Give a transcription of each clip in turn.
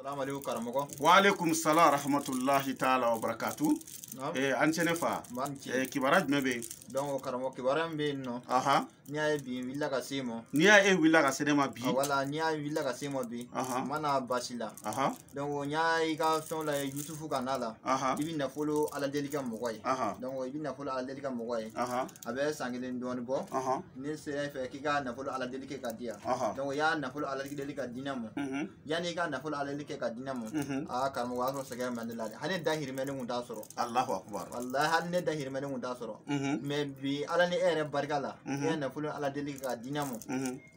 Assalamu alaikum karamoko. Wa alaikum salam rahmatullahi ta'ala wa barakatuh. An ce ne fa kibarat mebe donc karamoko kibaram be no aha niya bi willa ka semo niya willa ka sene ma bi wala niya willa ka semo bi mana basila donc niya ka son la youtube kanala ibi na follow ala delika mogoy donc ibi na follow ala delika mogoy abe sangelen don bo ni se fe ki ka na follow ala delika ka dia donc ya na follow ala delika dinamo yani ka na follow ala delika ka dinamo karamoko waso sege mandela hane dahir menen mun tasoro Allahu akbar wallahi hane dahir menen mun tasoro mais bi ala ni ere barkala na follow ala delika dinamo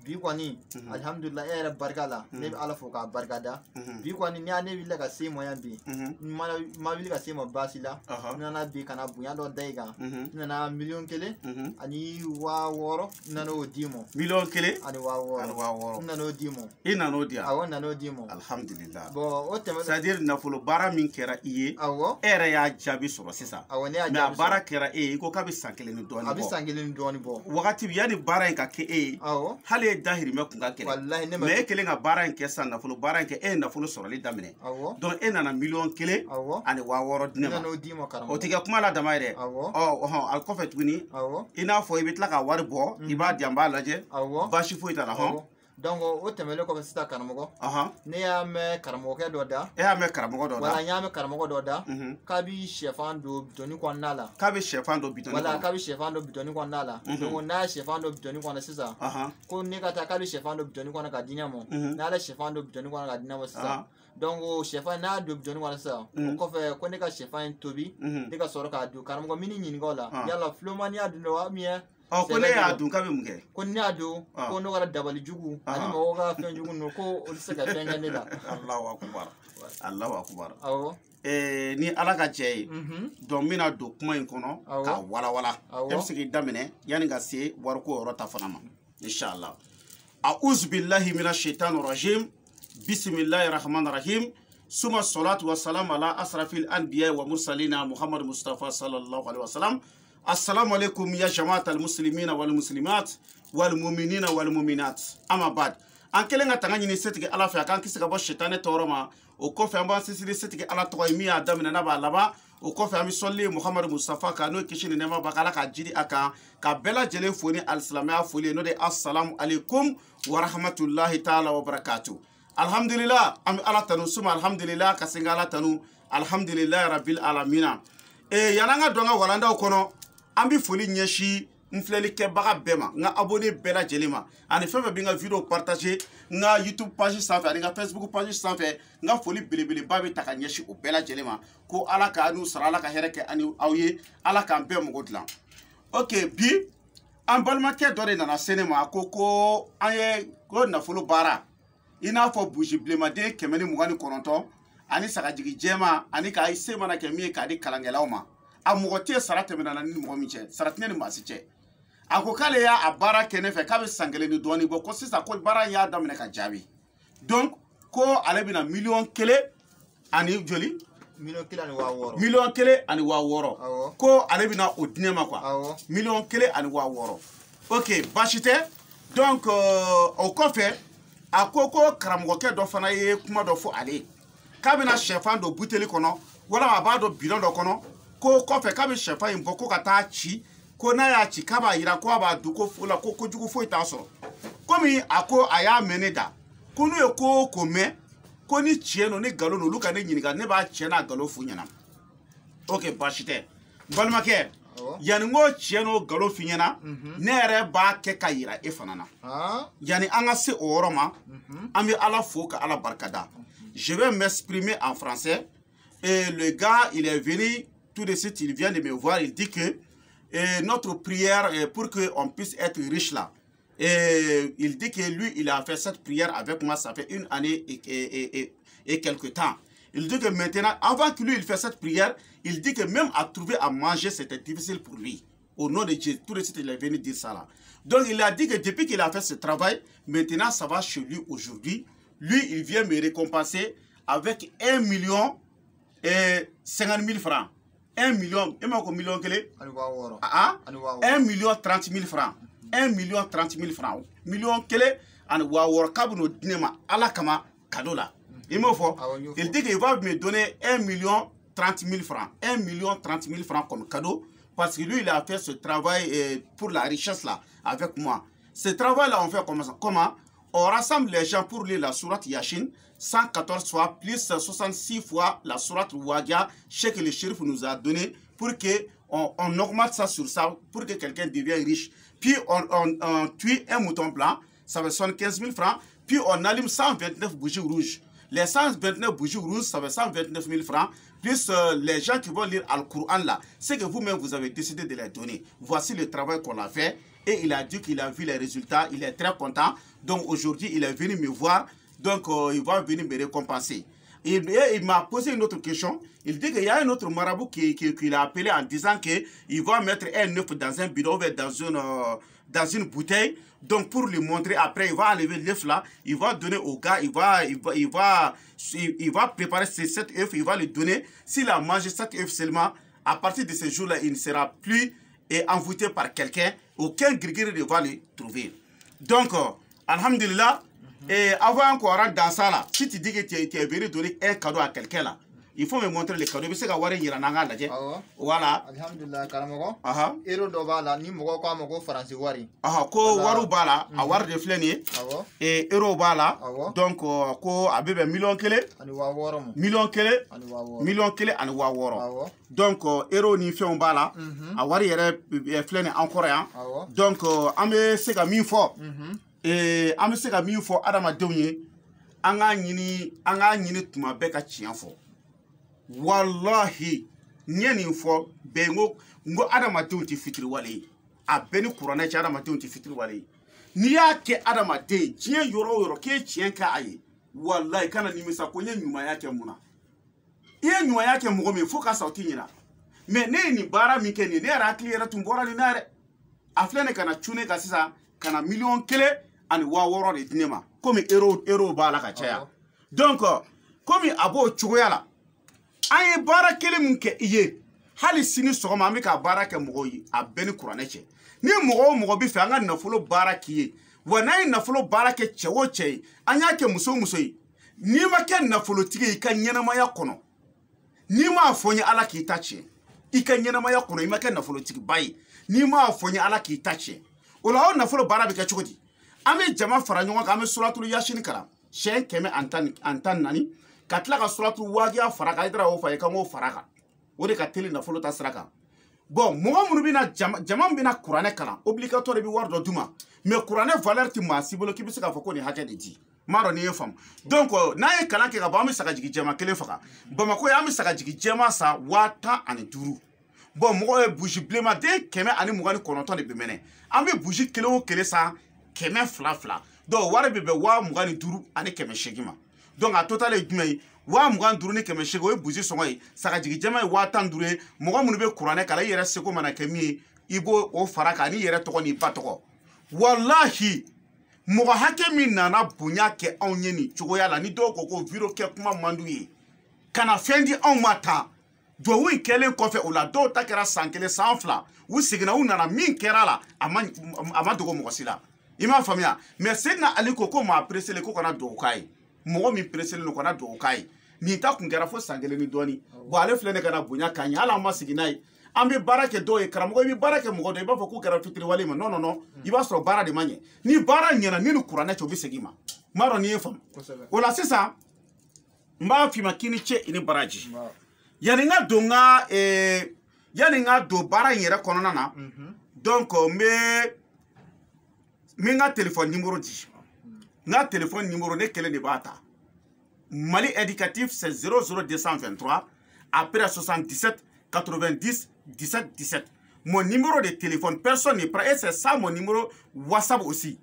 bi kwani alhamdulillah ere barkala ne bi ala foka barkada bi kwani ni ane willa ka semo ya bi ma willa ka semo basila nana bi kana bunya do daiga nana million kele ani wa woro nano dimo million kele ani wa woro nano dimo ina no dia awo nano dimo alhamdulillah bo o tema c'est-à-dire na folo bara min kera iye awo ere ya jabi soro sisa awo ne ya jabi mais bara kera ko kabi sankele ni doni bo abi sankele ni doni bo wakati yani bara en ka ke awo hale dahiri me kunga kele wallahi ne mais kele nga bara en ke san na folo bara en ke na folo soro li damine awo donc nana million kele ani wa woro dinema nano dimo karam o tiga kuma la damaire al ko fet wini ina fo ibitla ka war bo iba diamba laje bashi fo itala donc o temele ko sita karamogo ne ya me karamogo ke doda me karamogo doda wala nya me karamogo doda kabi chefan do bitoni ko nala kabi chefan do bitoni wala kabi chefan do bitoni ko nala donc na chefan do bitoni ko na sisa ko ne kata kabi chefan do bitoni ko na ka dinamo na la chefan do bitoni ko na ka dinamo sisa donc chefan na do bitoni ko na sisa ko fe ko ne ka chefan tobi ne ka soro ka do karamogo mini nyingola yalla flomani adu no miye ko ne ya dun kabe muke ko ne adu ko no wala dabali jugu ani mo ga fen jugu no ko o se ka fenga ne la Allahu akbar ni ala ka cey donc mina do kuma in kono ka wala wala e sigi damine yani ga se war ko rota fanama inshallah a'udhu billahi minash shaitanir rajim bismillahir rahmanir rahim summa salatu wassalamu ala asrafil anbiya wa mursalina muhammad mustafa sallallahu alaihi wasallam. Assalamu alaikum ya jama'at al-muslimina wal muslimat wal mu'minina wal mu'minat. Amma bad. An kelen ka tanga nyini setike ala fa kan kisi ka bo shetane toroma o ko fe amba sisiri setike ala to mi adam na ba laba o ko fe ami solli muhammad mustafa ka no kishini ne ma bakala ka jidi aka ka bela jele foni al-islamia foli no de assalamu alaikum wa rahmatullahi ta'ala wa barakatuh. Alhamdulillah am ala tanu suma alhamdulillah ka singa ala tanu alhamdulillah rabbil alamin. Yananga donga walanda kono ambi foli nyeshi mfleli ke baga bema nga abonné bela jelima ani fefe bi nga video partager nga YouTube page sanfɛ ani nga Facebook page sanfɛ nga foli belebele ba be ta ka nyeshi o bela jelima ko ala ka anu sara ala ka hereke ani awye ala ka be mogo dilan ok bi an balmakɛ dɔ de nana sene ma ko anye ko nafolo bara ina fɔ bougie blemaden 129 ani sagajigi jema ani ka ay semana ke mi ka di kalangelaw ma a mogote sarate mena ni mo mi che saratne ni masiche ako kale ya abara kene fe ka be sangele ni doni bo ko sisa ko bara ya damne ka jabi donc ko ale bina million kele ani joli million kele ani wa woro million kele ani wa woro ko ale bina o dinema quoi million kele ani wa woro ok bashite donc o ko fe akoko karamogo ke do fana ye kuma do fo ale kabina chefan do buteli kono wala ba do bidon do kono ko fe kabi chefan imbo ko kata chi ko na ya chi kaba ira ko ba du ko fula ko jugu fo ita so komi ako aya meneda ko no e ko me ko ni chieno ni galo no luka ne nyiniga ne ba chiena galo fu nyana ok bashite balmake yani ngo chieno galo fu nyana ne re ba ke kayira e fanana yani anga se oroma ami ala fo ka ala barkada. Je vais m'exprimer en français. Et le gars, il est venu, tout de suite, il vient de me voir, il dit que notre prière, pour qu'on puisse être riche là, et il dit que lui, il a fait cette prière avec moi, ça fait 1 année et quelques temps. Il dit que maintenant, avant que lui, il fasse cette prière, il dit que même à trouver à manger, c'était difficile pour lui. Au nom de Dieu, tout de suite, il est venu dire ça là. Donc, il a dit que depuis qu'il a fait ce travail, maintenant, ça va chez lui aujourd'hui. Lui, il vient me récompenser avec 1 million et 50 000 francs. 1 million, et moi, million quel 1 million 30 000 francs. 1 million 30 000 francs. Million quel an wawor kabuno dinema ala kama kadola. Il me faut. Il dit qu'il va me donner 1 million 30 000 francs. 1 million 30 000 francs comme cadeau. Parce que lui, il a fait ce travail pour la richesse là, avec moi. Ce travail-là, on fait comment? On rassemble les gens pour lire la sourate Yasin 114 fois, plus 66 fois la sourate Wagia, que le shérif nous a donné, pour qu'on augmente ça sur ça, pour que quelqu'un devienne riche. Puis on tue un mouton blanc, ça fait 75 000 francs. Puis on allume 129 bougies rouges. Les 129 bougies rouges, ça fait 129 000 francs. Plus les gens qui vont lire Al-Qur'an là, c'est que vous-même vous avez décidé de les donner. Voici le travail qu'on a fait. Et il a dit qu'il a vu les résultats, il est très content. Donc aujourd'hui, il est venu me voir. Donc il va venir me récompenser. Il m'a posé une autre question. Il dit qu'il y a un autre marabout qu'il a appelé en disant qu'il va mettre un œuf dans un bidon, dans une bouteille. Donc pour lui montrer, après il va enlever l'œuf là, il va donner au gars, il va préparer cet œuf, il va lui donner. S'il a mangé cet œuf seulement, à partir de ce jour-là, il ne sera plus envoûté par quelqu'un. Aucun grigiri ne va le trouver. Donc, alhamdulillah, et avant qu'on rentre dans ça là, si tu dis que tu es venu donner un cadeau à quelqu'un là, il faut me montrer le cadeau. C'est voilà. Alhamdulillah, karamogo. Ero do bala ni mogo ko amogo faransi wari. Ko waru bala, a war de fleni. Et ero bala. Donc ko abebe million kele. Ani wa woro mo. Million kele. Ani wa woro. Million kele ani wa woro. Donc ero ni fe on bala. A wari yere fleni encore hein. Donc ambe se ga min fo. Et ambe se ga min fo adama dewye. Anga nyini tuma be ka tian fo. Wallahi nyeni fo bengo ngo adamadenw ti fitiri wale a beni kuranɛ ci adamadenw ti fitiri wale ni y'a kɛ adamaden diɲɛ yɔrɔ yɔrɔ k'e tiɲɛ kɛ a ye wallahi kana nimisa ko n ye ɲumanya kɛ mun na i ye ɲumanya kɛ mɔgɔ min fo ka sa o ti ɲina mais ne ye nin baara min kɛ nin ne yɛrɛ hakili yɛrɛ tun bɔra nin na dɛ a filɛ ne kana cune ka sisan kana miliyɔn 1 ani 600 de di ne ma komi euro b'a la ka caya donc komi a b'o cogoya la an ye baara kelen mun kɛ i ye hali sini sɔgɔma an bɛ ka baara kɛ mɔgɔw ye a bɛɛ ni kuranɛ cɛ ni mɔgɔ o mɔgɔ bɛ fɛ an ka nafolo baara k'i ye wa n'an ye nafolo baara kɛ cɛ o cɛ ye an y'a kɛ muso o muso ye n'i ma kɛ nafolotigi ye i ka ɲɛnamaya kɔnɔ n'i m'a fɔ n ye ala k'i ta tiɲɛ i ka ɲɛnamaya kɔnɔ i ma kɛ nafolotigiba ye n'i m'a fɔ n ye ala k'i ta tiɲɛ o la o nafolo baara bɛ kɛ cogo di an bɛ jama fara ɲɔgɔn kan an bɛ suratul yasin kalan siɲɛ 114 ka tila ka suratu wagiya fara kan i taara o fa i kan k'o fara kan o de ka teli nafolo ta sira kan bon mɔgɔ minnu bɛna jama min bɛna kuranɛ kalan obligatoire bɛ wari dɔ d'u ma mais kuranɛ valeur ti maa si bolo k'i bɛ se k'a fɔ ko nin hakɛ de di m'a dɔn n'i ye faamu donc n'an ye kalan kɛ ka ban an bɛ sagajigi jɛma 1 faga Bamako yan an bɛ sagajigi jɛma sa 15,000 bon mɔgɔ ye bougie bilenman den 129 de bɛ mɛnɛ an bɛ bougie 1 o 1 san 200 donc wari bɛ bɛn 25,000 ani 800 ma donc a total ye jumɛn ye 25,000 ni 800 o ye bougie sɔngɔ ye sagajigi jɛma ye 15,000 ye mɔgɔ minnu bɛ kuranɛ kalan i yɛrɛ seko mana kɛ min ye i b'o o fara kan n'i yɛrɛ tɔgɔ n'i ba tɔgɔ wallahi mɔgɔ hakɛ min nana bonya kɛ anw ye nin cogoya la ni dɔw ko ko video kɛ kuma man d'u ye kana fɛn di anw ma tan duwawu in kɛlen kɔfɛ o la dɔw ta kɛra san 1 san 2 u seginna u nana min kɛra la a ma dogo mɔgɔ si la i m'a faamuya mais Seydina Ali ko maa presele ko kana duwawu k'a ye mɔgɔ min presele no kana duwawu k'a ye nin ta kun kɛra fo san 1 ni dɔɔni bon ale filɛ ne kana bonya k'an ye hali an ma sigi n'a ye an bɛ baara kɛ dɔw ye karamɔgɔ i bɛ baara kɛ mɔgɔ dɔ i b'a fɔ k'u kɛra fitiriwale ma non i b'a sɔrɔ baara de ma ɲɛ ni baara ɲɛna ni kuranɛ cɛ u bɛ segin ma m'a dɔn n'i ye faamu o la sisan n b'a f'i ma k'i ni ce i ni baraji yanni n ka don baara in yɛrɛ kɔnɔna na donc n bɛ n ka téléphone numéro di n ka téléphone numéro ne kelen de b'a ta Mali éducatif c'est 00223 après 77 90 17 17. Mon numéro de téléphone, personne ne prend. Et c'est ça mon numéro WhatsApp aussi.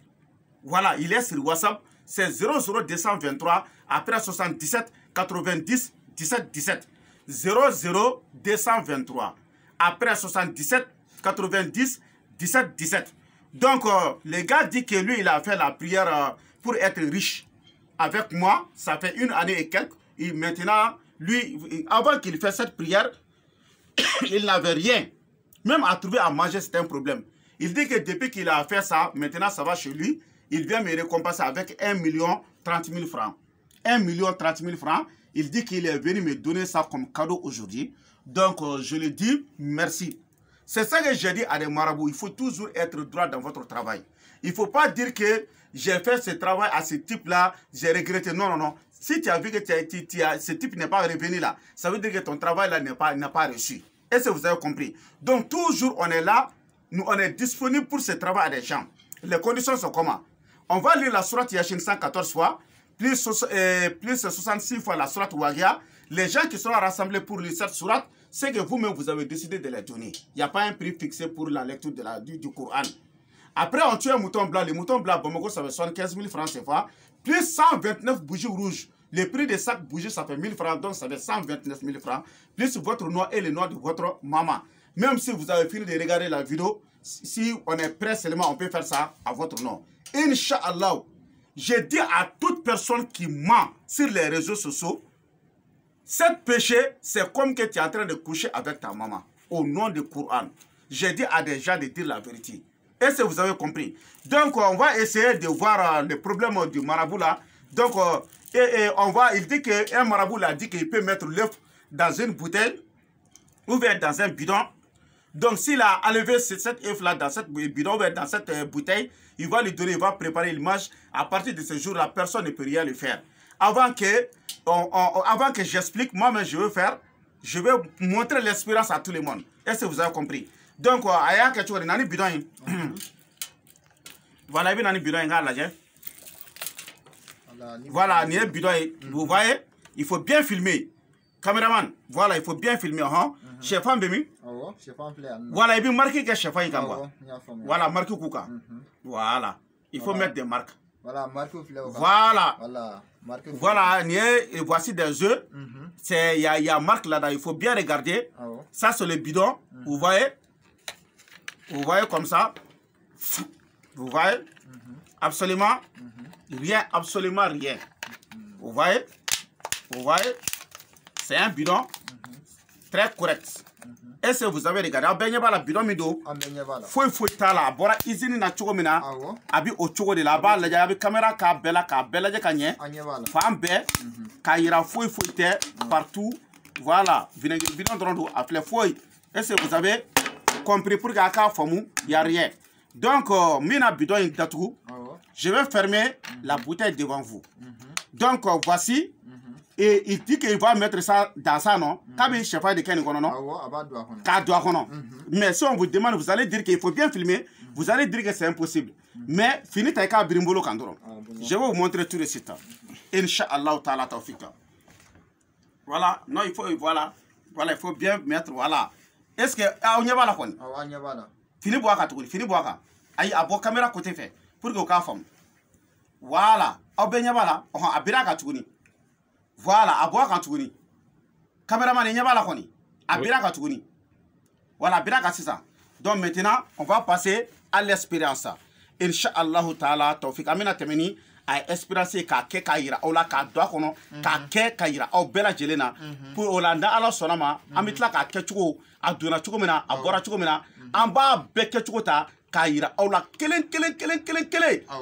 Voilà, il est sur WhatsApp. C'est 00223 après 77 90 17 17. 00223 après 77 90 17 17. Donc, le gars dit que lui, il a fait la prière pour être riche. Avec moi, ça fait 1 année et quelques. Et maintenant, lui, avant qu'il fasse cette prière, il n'avait rien. Même à trouver à manger, c'est un problème. Il dit que depuis qu'il a fait ça, maintenant ça va chez lui. Il vient me récompenser avec 1 30 000 francs. 1 30 000 francs. Il dit qu'il est venu me donner ça comme cadeau aujourd'hui. Donc, je lui dis merci. C'est ça que j'ai dit à des marabouts. Il faut toujours être droit dans votre travail. Il ne faut pas dire que j'ai fait ce travail à ce type-là, j'ai regretté. Non, non, non. Si tu as vu que ce type n'est pas revenu là, ça veut dire que ton travail là n'a pas reçu. Est-ce que vous avez compris? Donc, toujours, on est là, nous, on est disponible pour ce travail à des gens. Les conditions sont comment? On va lire la sourate Yashin 114 fois, plus 66 fois la sourate Wagia. Les gens qui seront rassemblés pour lire cette sourate, c'est que vous-même, vous avez décidé de les donner. Il n'y a pas un prix fixé pour la lecture du Coran. Après, on tue un mouton blanc. Le mouton blanc, Bamako, ça fait 75 000 francs CFA, plus 129 bougies rouges. Le prix de chaque bougie, ça fait 1000 francs, donc ça fait 129 000 francs, plus votre nom et le nom de votre maman. Même si vous avez fini de regarder la vidéo, si on est prêt seulement, on peut faire ça à votre nom. Inch'Allah, je dis à toute personne qui ment sur les réseaux sociaux, cette péché, c'est comme que tu es en train de coucher avec ta maman, au nom du Coran. J'ai dit à des gens de dire la vérité. Est-ce que vous avez compris? Donc, on va essayer de voir le problème du marabout là. Donc, il dit qu'un marabout l'a dit qu'il peut mettre l'œuf dans une bouteille ou bien dans un bidon. Donc, s'il a enlevé cet œuf là dans cette bidon ou bien dans cette bouteille, il va lui donner, il va préparer l'image. À partir de ce jour-là, personne ne peut rien lui faire. Avant que j'explique, moi-même je vais montrer l'expérience à tout le monde. Est-ce que vous avez compris? Donc, il y a quelque chose, il y a un bidon. Voilà, il y a un bidon. Voilà, il y a un bidon. Vous voyez, il faut bien filmer. Caméraman, voilà, il faut bien filmer. Chef Ambemi. Voilà, il faut marquer que chef Ambemi. Voilà, marquer Kouka. Voilà, il faut mettre des marques. Voilà, marquer. Voilà. Voilà, voici des œufs. Il y a marque là-dedans, il faut bien regarder. Ça, c'est le bidon. Vous voyez? Vous voyez comme ça? Vous voyez? Absolument rien, absolument rien. Vous voyez? Vous voyez? C'est un bidon très correct. Est-ce que vous avez regardé? La bidon mido. Faut tala. Bora izini na chogo mina. Abi o chogo de la ba la ya abi caméra ka bela je kanye. Fam be ka ira faut te partout. Voilà. Bidon drondo appelé foi. Est-ce que vous avez compris pour que famu y a rien. Donc mina bidon datu. Je vais fermer la bouteille devant vous. Donc voici. Et il dit qu'il va mettre ça dans ça, non? Mais si on vous demande, vous allez dire qu'il faut bien filmer, vous allez dire que c'est impossible. Mais finit avec un brimbolo kandoro. Je vais vous montrer tout de suite. Inch'Allah ta'ala tawfika. Voilà, non, il faut, voilà, il faut bien mettre, voilà. Est-ce que, on y va là, quoi? Fini boaka, fini boaka. Aïe, à boire caméra côté fait, pour que vous femme. Voilà, au benyabala, on a biraka tourni. Voilà, à boire quand tu connais. Caméraman, il n'y a pas la connaît. À bien quand tu connais. Voilà, bien quand c'est ça. Donc maintenant, on va passer à l'expérience. Inch'Allah ta'ala, tawfik. Amina temeni, à espérancer qu'à Kekaïra, ou la Kadoakono, qu'à Kekaïra, ou Bella Jelena, pour Olanda à la Sonama, Amitla qu'à Ketchuko, à Dunachukomena, à Borachumena, en bas Beketchukota, Kaïra, ou la Kelen.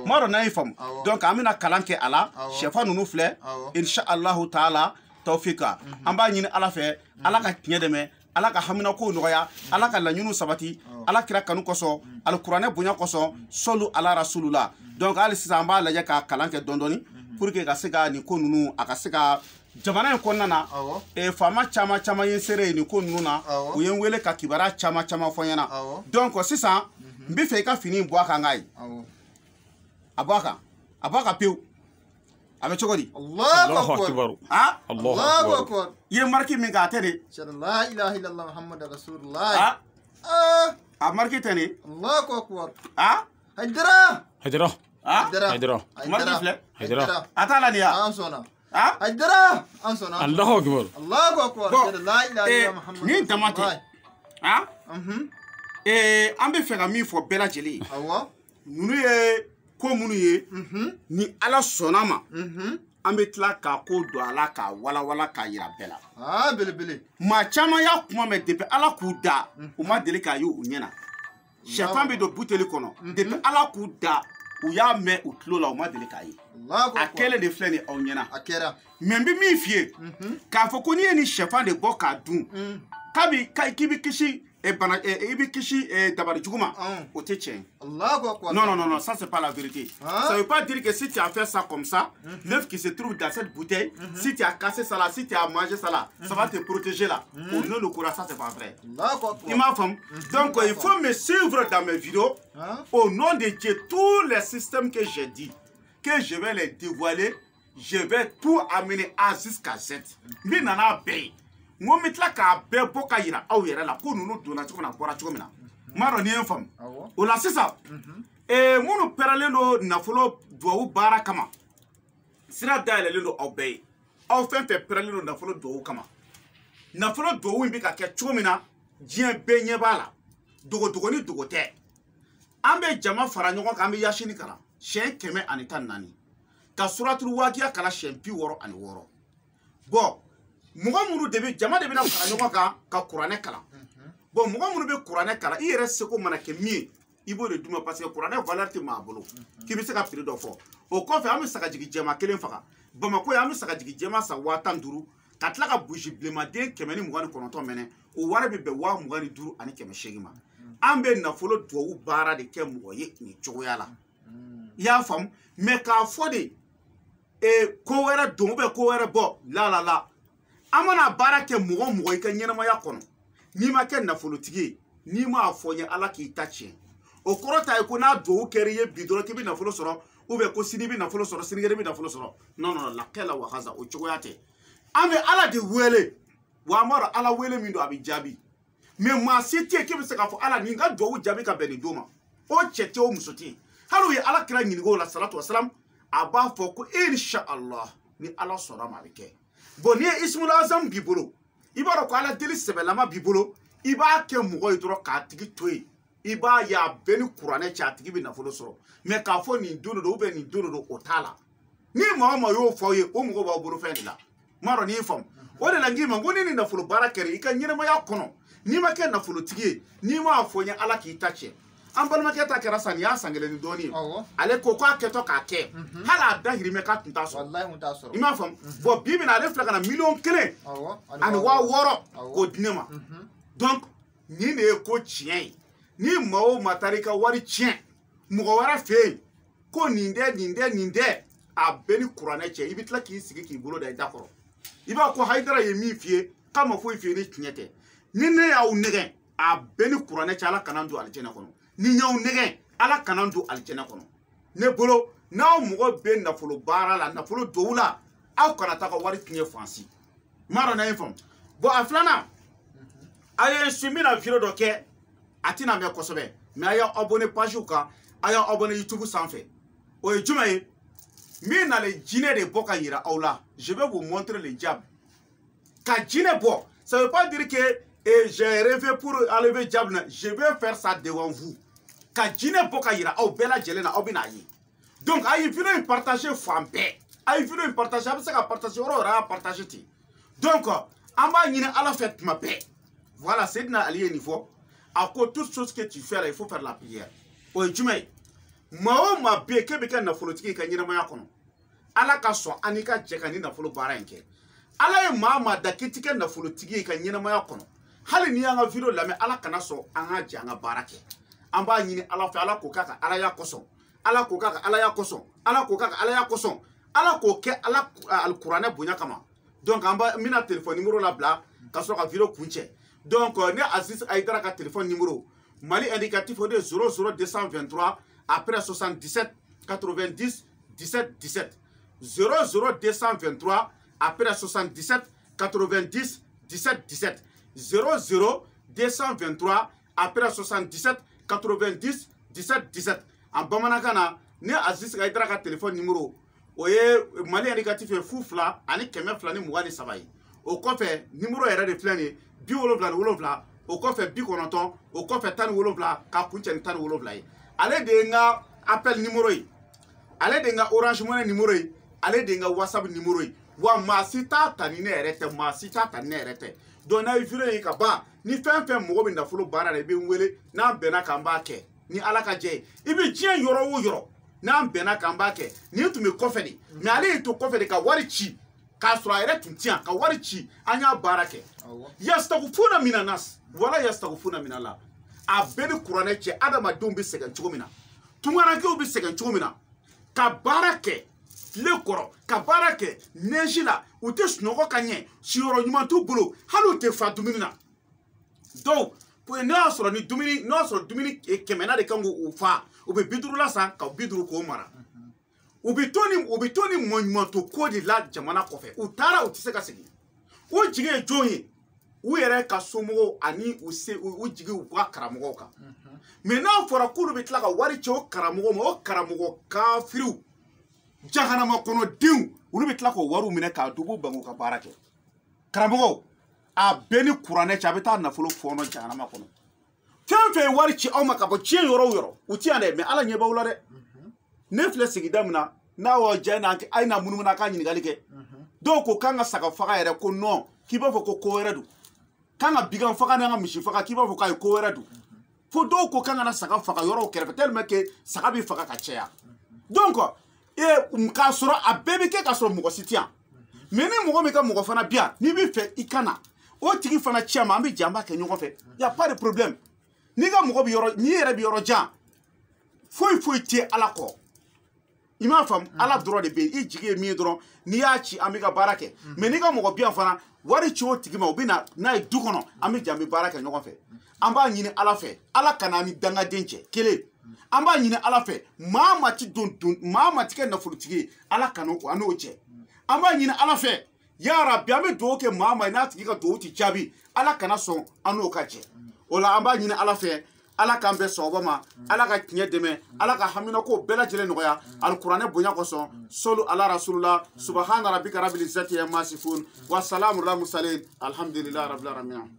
Moro naïfam. Donc, Amina Kalanke ala, chefa nous flè, Inch'Allah ta'ala, tawfika. Amba yin ala fe, ala ka tinyedeme, ala ka hamina ko noya, ala ka lanyunu sabati, ala kira kanu koso, al Qur'ane bunya koso, solu ala rasulullah. Donc, ali samba la ka kalanke dondoni, pour que kasega ni ko nunu, akasega jamana en konnana, e fama chama yin sere ni ko nunu na, ou yen wele ka kibara chama fonyana. Donc, c'est ça. Mbi fe ka fini boaka ngai. Abaka piu. Abe chokodi. Allahu akbar. Ah? Allahu akbar. Ye marki mi ga tene. La ilaha illallah Muhammad rasulullah. Ah, marki tene. Allahu akbar. Ah? Hajdara. Ah? Hajdara. Marki fle. Hajdara. Atala niya. Ansona. Ah? Hajdara. Ansona. Allahu akbar. Allahu akbar. La ilaha illallah Muhammad. Ni damate. Ah? An bɛ fɛ ka min fɔ bɛɛ lajɛlen ye. Awɔ. Ninnu ye ko minnu ye. Ni Ala sɔnna ma. An bɛ tila ka ko don a la k'a walawala k'a yira bɛɛ la. Ah belebele. Maa caman y'a kuma mɛn depuis Ala k'u da u ma deli k'a ye u ɲɛna. Sɛfan bɛ don buteli kɔnɔ depuis Ala k'u da u y'a mɛn u tulo la u ma deli k'a ye. a kɛlen de filɛ nin aw ɲɛna mais n bɛ min f'i ye k'a fɔ ko n'i ye nin sɛfan de bɔ k'a dun k'i bɛ kisi i bɛ kisi dabali jugu ma o tɛ tiɲɛ non ça c'est pas la vérité ça veut pas dire que si tu as fait ça comme ça l'œuf qui se trouve dans cette bouteille si tu as cassé ça là si tu as mangé ça là ça va te protéger là au nom de Coran ça c'est pas vrai il m'a femme donc il faut me suivre dans mes vidéos au nom de Dieu tous les systèmes que j'ai dit que je vais les dévoiler je vais tout amener A jusqu'à Z min nana bɛɛ ngo mitla ka bɛɛ bɔ ka yira aw yɛrɛ la ko nunu donna cogo min na bɔra cogo min na ma dɔn ni ye n faamu o la sisan minnu pɛrɛlen don nafolo duwawu baara kama sira dayɛlɛlen don aw bɛɛ ye aw fɛn fɛn pɛrɛlen don nafolo duwawu kama nafolo duwawu in bɛ ka kɛ cogo min na diɲɛ bɛɛ ɲɛ b'a la dogo ni dogo tɛ an bɛ jama fara ɲɔgɔn kan an bɛ yasini kalan siɲɛ 114 ka suratul waqiya kalan siɲɛ 66 bon mɔgɔ minnu de bɛ jama de bɛna fara ɲɔgɔn kan ka kuranɛ kalan bon mɔgɔ minnu bɛ kuranɛ kalan i yɛrɛ seko mana kɛ min ye i b'o de d'u ma parce que kuranɛ valeur tɛ maa bolo k'i bɛ se ka prix dɔ fɔ o kɔfɛ an bɛ sagajigi jɛma 1 faga Bamako yan bɛ sagajigi jɛma sa 15,000 ka tila ka burusi bilenmaden 129 minɛ o wari bɛ bɛn 25,000 ani 800 ma an bɛ nafolo duwawu baara de kɛ mɔgɔ ye nin cogoya la i y'a faamu mais k'a fɔ de ko wɛrɛ don ko wɛrɛ bɔ la an mana baara kɛ mɔgɔ i ka ɲɛnamaya kɔnɔ n'i ma kɛ nafolotigi ye n'i ma fɔ ɲɛ ala k'i ta tiɲɛ o kɔrɔ ta ye ko n'a duwawu kɛra i ye bi dɔrɔn k'i bɛ nafolo sɔrɔ ou bien ko sini bɛ nafolo sɔrɔ sinikɛnɛ bɛ nafolo sɔrɔ non lakɛla wa haza o cogoya tɛ an bɛ ala de wele wa an b'a dɔn ala wele min don a bɛ jaabi mais maa si tɛ yen k'i bɛ se k'a fɔ ala nin ka duwawu jaabi ka bɛn nin don ma o cɛ tɛ o muso tɛ yen hali u ye ala kira ɲininka o la salatu wa salam a b'a fɔ ko inshallah ni ala sɔnna ma a bɛ kɛ bon ni ye ismul azam b'i bolo i b'a dɔn ko ala deli sɛbɛlama b'i bolo i b'a kɛ mɔgɔ ye dɔrɔn k'a tigi to yen i b'a ye a bɛɛ ni kuranɛ cɛ a tigi bɛ nafolo sɔrɔ mais k'a fɔ nin don don nin don don o t'a la ni maa o maa y'o fɔ aw ye o mɔgɔ b'aw bolo fɛn de la m'a dɔn n'i ye faamu o de la n k'i ma ko ni nin nafolo baara kɛra i ka ɲɛnamaya kɔnɔ n'i ma kɛ nafolotigi ye n'i ma fɔ n ye ala k'i ta tiɲɛ an balimakɛ ta kɛra sa nin y'a san 1 ni dɔɔnin ye ale ko k'a kɛtɔ k'a kɛ hali a dahirimɛ k'a tun t'a sɔrɔ i m'a faamu bon bi na ale filɛ ka na 1,000,000 ani 600 k'o di ne ma donc nin de ye ko tiɲɛ ye ni maa o maa taara i ka wari tiɲɛ mɔgɔ wɛrɛ fɛ yen ko nin tɛ a bɛɛ ni kuranɛ cɛ i bɛ tila k'i sigi k'i bolo da i da kɔrɔ i b'a ko Hayidara ye min f'i ye k'a ma foyi f'i ye ni tiɲɛ tɛ ni ne y'aw nɛgɛn a bɛɛ ni kuranɛ cɛ ala kana don alijɛnɛ kɔnɔ ni y'aw nɛgɛn ala kana don alijɛnɛ kɔnɔ ne bolo n'aw mɔgɔ bɛ nafolo baara la nafolo dowu la aw kana taa ka wari tiɲɛ fansi m'a dɔn n'a ye faamu bon a filanan a ye su min na video dɔ kɛ a tɛna mɛn kosɛbɛ mais a y'a abonné page kan a y'a abonné YouTube sanfɛ o ye jumɛn ye min nalen jinɛ de bɔ ka yira aw la je vais vous montrer le diable ka jinɛ bɔ ça veut pas dire que j'ai rêvé pour enlever diable je vais faire ça devant vous ka jinɛ bɔ ka yira aw bɛɛ lajɛlen na aw bɛ n'a ye donc a ye video in partager fan bɛɛ a ye video in partager a bɛ se ka partager yɔrɔ yɛrɛ y'a partager ten donc an b'a ɲini ala fɛ tuma bɛɛ voilà Seydina Ali ye nin fɔ a ko toute chose que tu fais là il faut faire la prière o ye jumɛn ye maa o maa bɛ yen k'e bɛ kɛ nafolotigi ye ka ɲɛnamaya kɔnɔ ala ka sɔn an n'i ka jɛ ka nin nafolo baara in kɛ ala ye maa maa da k'i ti kɛ nafolotigi ye ka ɲɛnamaya kɔnɔ hali n'i y'an ka video lamɛn ala kana sɔn an ka jɛ an ka baara kɛ an b'a ɲini ala fɛ ala k'o k'a ka alaya kosɔn ala k'o k'a ka alaya kosɔn ala k'o k'a ka alaya kosɔn ala k'o kɛ ala alikuranɛ bonya kama donc an bɛna téléphone numéro labila ka sɔrɔ ka video kuncɛ donc ne Aziz Hayidara ka téléphone numéro Mali indicatif o de 00223 après 77 90 17 17 00223 après 77 90 17 17 00223 après 77 90 17 17 en bamanankan na ne Aziz Hayidara ka téléphone numéro o ye Mali indicatif ye 0 ani 223 ye o kɔfɛ numéro yɛrɛ de filɛ nin ye 77 o kɔfɛ 90 o kɔfɛ 17 ka kuncɛ ni 17 ye ale de ye n ka appel numéro ye ale de ye n ka Orange Money numéro ye ale de ye n ka WhatsApp numéro ye wa maa si t'a ta ni ne yɛrɛ tɛ maa si t'a ta ni ne yɛrɛ tɛ donc n'a ye video ye ka ban ni fɛn fɛn mɔgɔ bɛ nafolo baara la i bɛ n wele n'an bɛnna kan b'a kɛ ni ala ka jɛ ye i bɛ diɲɛ yɔrɔ o yɔrɔ n'an bɛnna kan b'a kɛ nin tun bɛ kɔfɛ de mais ale y'i to kɔfɛ de ka wari ci k'a sɔrɔ a yɛrɛ tun ti yan ka wari ci an y'a baara kɛ yastagfuna mina nas wala yastagfuna mina la a bɛɛ ni kuranɛ cɛ adamadenw bɛ sɛgɛn cogo min na tunkarankew bɛ sɛgɛn cogo min na ka baara kɛ tile kɔrɔ ka baara kɛ neji la u tɛ sunɔgɔ ka ɲɛ siyɔrɔ ɲuman t'u bolo hali u tɛ fa dumuni na donc n'a y'a sɔrɔ ni dumuni n'a y'a sɔrɔ dumuni 100 de kan k'u fa u bɛ 50 la san ka 50 k'o mara u bɛ to ni mɔɲumanto ko de la jamana kɔfɛ u taara u tɛ se ka segin o jigi ye jɔn ye u yɛrɛ ka somɔgɔw ani u jigi u ka karamɔgɔw kan mais n'a fɔra k'olu bɛ tila ka wari cɛ o karamɔgɔ ma o karamɔgɔ kafiriw jahanama kɔnɔ denw olu bɛ tila k'o wariw minɛ k'a dugu bangu ka baara kɛ karamɔgɔw a bɛɛ ni kuranɛ cɛ a bɛ taa nafolo fɔɔnɔ jahanama kɔnɔ fɛn fɛn ye wari ci aw ma ka bɔ diɲɛ yɔrɔ o yɔrɔ u ti yan dɛ mais ala ɲɛ b'aw la dɛ ne filɛ sigida min na n'a y'aw diya a ye na munumunu a ka ɲininkali kɛ dɔw ko k'an ka saga faga yɛrɛ ko non k'i b'a fɔ ko wɛrɛ don k'an ka bigan faga n'an ka misi faga k'i b'a fɔ k'a ye ko wɛrɛ don fo dɔw ko k'an ka na saga faga yɔrɔw kɛrɛfɛ tellement que saga bɛ faga ka caya donc k'a sɔrɔ a bɛɛ bɛ kɛ k'a sɔrɔ mɔgɔ si tɛ yan mais ni mɔgɔ min ka mɔgɔ fana bi yan n'i bɛ fɛ i ka na o tigi fana cɛ ma an bɛ jɛ an b'a kɛ ɲɔgɔn fɛ y a pas de problème n'i ka mɔgɔ bɛ yɔrɔ n'i yɛrɛ bɛ yɔrɔ jan foyi foyi tɛ ala kɔ i m'a faamu ala dɔrɔn de bɛ yen i jigi ye min ye dɔrɔn n'i y'a ci an bɛ ka baara kɛ mais n'i ka mɔgɔ bi yan fana wari ci o tigi ma u bɛ na n'a ye du kɔnɔ an bɛ jɛ an bɛ baara kɛ ɲɔgɔn fɛ an b'a ɲini ala fɛ ala ka n'an ni dangaden cɛ kelen an b'a ɲini ala fɛ maa ma ti kɛ nafolotigi ye ala ka n'o an n'o cɛ an b'a ɲini ala fɛ yarabi an bɛ dugawu kɛ maa ma n'a tigi ka dugawu ti jaabi ala kana sɔn an n'o ka jɛ o la an b'a ɲini ala fɛ ala k'an bɛɛ sɔgɔba ma ala ka tiɲɛ dɛmɛ ala ka haminako bɛɛ lajɛlen nɔgɔya alikuranɛ bonya kosɔn solu ala rasulula subahana rabbika rabbil izzati amma yasifun wa salamun alal mursalin alhamdulillahi rabbil alamin